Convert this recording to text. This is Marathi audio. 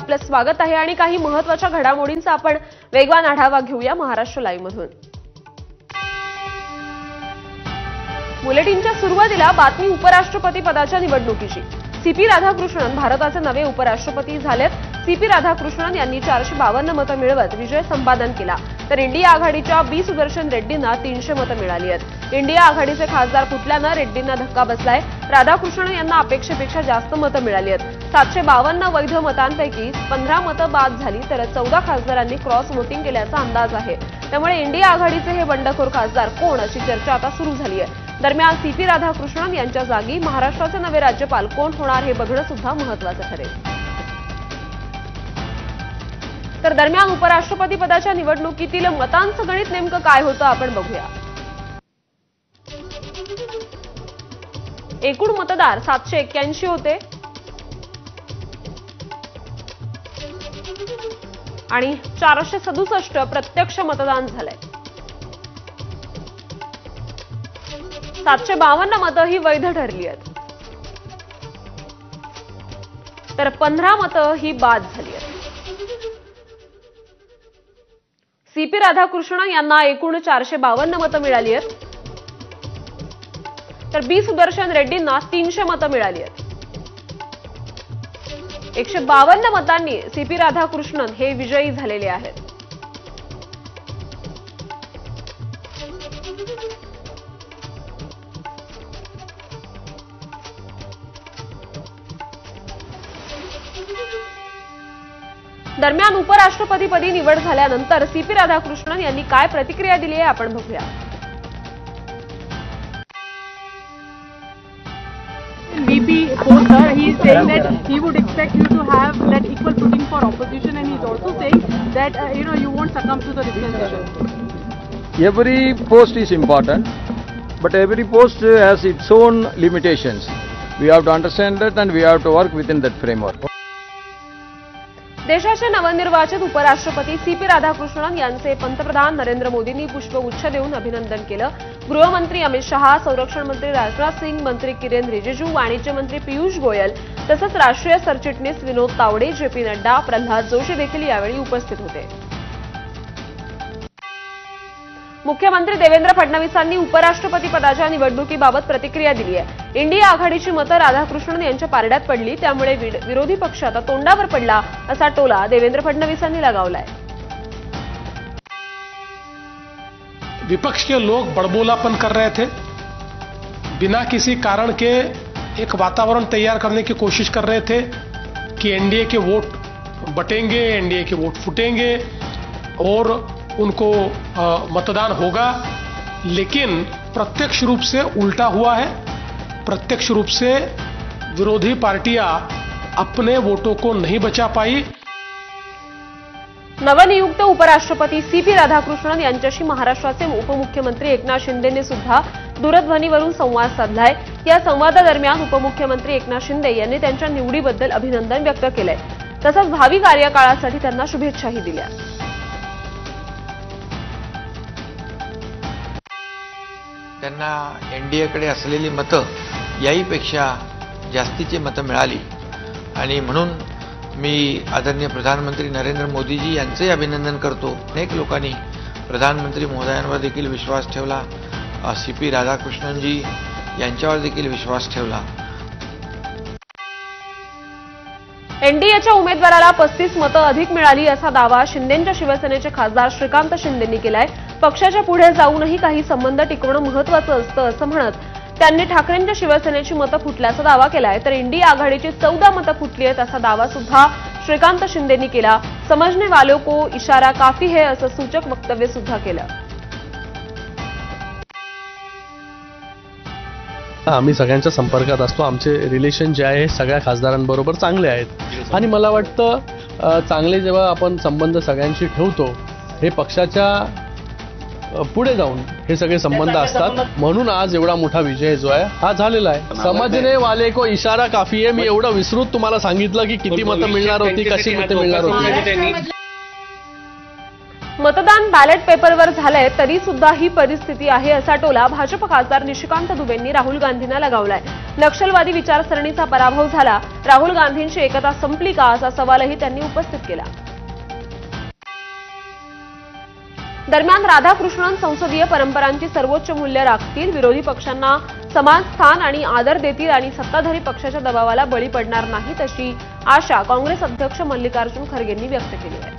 आपलं स्वागत आहे आणि काही महत्त्वाच्या घडामोडींचा आपण वेगवान आढावा घेऊया महाराष्ट्र लाईव्ह मधून। बुलेटिनच्या सुरुवातीला बातमी उपराष्ट्रपती पदाच्या निवडणुकीची। सीपी राधाकृष्णन भारताचे नवे उपराष्ट्रपती झालेत। सीपी राधाकृष्णन यांनी 452 मतं मिळवत विजय संपादन केला, तर इंडिया आघाडीच्या बी सुदर्शन रेड्डींना 300 मतं मिळाली आहेत। इंडिया आघाडीचे खासदार फुटल्यानं रेड्डींना धक्का बसलाय। राधाकृष्णन यांना अपेक्षेपेक्षा जास्त मतं मिळाली आहेत। 752 वैध मतांपैकी 15 मतं बाद झाली, तर 14 खासदारांनी क्रॉस वोटिंग केल्याचा अंदाज आहे। त्यामुळे इंडिया आघाडीचे हे बंडखोर खासदार कोण अशी चर्चा आता सुरू झाली आहे। दरम्यान सीपी राधाकृष्णन यांच्या जागी महाराष्ट्राचे नवे राज्यपाल कोण होणार हे बघणं सुद्धा महत्त्वाचं ठरेल। तर दरम्यान उपराष्ट्रपती पदाच्या निवडणुकीतील मतांचं गणित नेमकं काय होतं आपण बघूया। एकूण मतदार 781 होते आणि 467 प्रत्यक्ष मतदान झालंय। 752 मतं ही वैध ठरली आहेत, तर 15 मतं ही बाद झाली आहेत। सीपी राधाकृष्णन यांना एकूण 452 मतं मिळाली आहेत, तर बी सुदर्शन रेड्डींना 300 मतं मिळाली आहेत। 152 मतांनी सीपी राधाकृष्णन हे विजयी झालेले आहेत। दरम्यान उपराष्ट्रपतीपदी निवड झाल्यानंतर सीपी राधाकृष्णन यांनी काय प्रतिक्रिया दिली आहे आपण बघूया। VP post sir, he is saying that he would expect you to have that equal footing for opposition, and he is also saying that you won't succumb to the dispensation. Every post is important, but every post has its own limitations. We have to understand that and we have to work within that framework. देशाचे नवनिर्वाचित उपराष्ट्रपती सीपी राधाकृष्णन यांचे पंतप्रधान नरेंद्र मोदींनी पुष्पगुच्छ देऊन अभिनंदन केलं। गृहमंत्री अमित शहा, संरक्षण मंत्री राजनाथ सिंग, मंत्री किरेन रिजिजू, वाणिज्य मंत्री पियुष गोयल तसंच राष्ट्रीय सरचिटणीस विनोद तावडे, जेपी नड्डा, प्रल्हाद जोशी देखील यावेळी उपस्थित होते। मुख्यमंत्री देवेंद्र फडणवीसांनी उपराष्ट्रपती पदाच्या निवडणुकीबाबत प्रतिक्रिया दिली आहे। इंडिया आघाडीची मतं राधाकृष्णन यांच्या पारड्यात पडली, त्यामुळे विरोधी पक्ष आता तोंडावर पडला असा टोला देवेंद्र फडणवीसांनी लगावलाय। विपक्ष के लोग बड़बोलापन कर रहे थे, बिना किसी कारण के एक वातावरण तैयार करने की कोशिश कर रहे थे कि एनडीए के वोट बटेंगे, एनडीए के वोट फूटेंगे और उनको मतदान होगा, लेकिन प्रत्यक्ष रूप से उल्टा हुआ है। प्रत्यक्ष रूप से विरोधी पार्टियां अपने वोटों को नहीं बचा पाई। नवनियुक्त उपराष्ट्रपती सीपी राधाकृष्णन यांच्याशी महाराष्ट्राचे उपमुख्यमंत्री एकनाथ शिंदेने सुद्धा दूरध्वनीवरून संवाद साधलाय। या संवादादरम्यान उपमुख्यमंत्री एकनाथ शिंदे यांनी त्यांच्या निवडीबद्दल अभिनंदन व्यक्त केलंय, तसंच भावी कार्यकाळासाठी त्यांना शुभेच्छाही दिल्या। त्यांना एनडीएकडे असलेली मतं याहीपेक्षा जास्तीची मतं मिळाली आणि म्हणून मी आदरणीय प्रधानमंत्री नरेंद्र मोदीजी यांचे अभिनंदन करतो। अनेक लोकांनी प्रधानमंत्री महोदयांवर देखील विश्वास ठेवला, सीपी राधाकृष्णनजी यांच्यावर देखील विश्वास ठेवला। एनडीएच्या उमेदवाराला 35 मतं अधिक मिळाली असा दावा शिंदेंच्या शिवसेनेचे खासदार श्रीकांत शिंदेंनी केलाय। पक्षाच्या पुढे जाऊनही काही संबंध टिकवणं महत्त्वाचं असतं असं म्हणत त्यांनी ठाकरेंच्या शिवसेनेची मतं फुटल्याचा दावा केलाय, तर इंडिया आघाडीची 14 मतं फुटली आहेत असा दावा सुद्धा श्रीकांत शिंदेंनी केला। समझने वालों को इशारा काफी है असं सूचक वक्तव्य सुद्धा केलं। आम्ही सगळ्यांच्या संपर्कात असतो, आमचे रिलेशन जे आहे सगळ्या खासदारांबरोबर चांगले आहेत आणि मला वाटतं चांगले जेव्हा आपण संबंध सगळ्यांशी ठेवतो हे पक्षाच्या पुढे जाऊन हे सगळे संबंध असतात, म्हणून आज एवढा मोठा विजय जो आहे हा झालेला आहे। समझने वाले को इशारा काफी आहे, मी एवढं विस्तृत तुम्हाला सांगितलं की किती मतं मिळणार होती, कशी मतं मिळणार होती। मतदान बॅलेट पेपरवर झालंय तरी सुद्धा ही परिस्थिती आहे असा टोला भाजप खासदार निशिकांत दुबेंनी राहुल गांधींना लगावलाय. नक्षलवादी विचारसरणीचा पराभव झाला, राहुल गांधींची एकता संपली का असा सवालही त्यांनी उपस्थित केला. दरम्यान राधाकृष्णन संसदीय परंपरांची सर्वोच्च मूल्य राखतील, विरोधी पक्षांना समान स्थान आणि आदर देतील आणि सत्ताधारी पक्षाच्या दबावाला बळी पडणार नाहीत अशी आशा काँग्रेस अध्यक्ष मल्लिकार्जुन खरगेंनी व्यक्त केली आहे.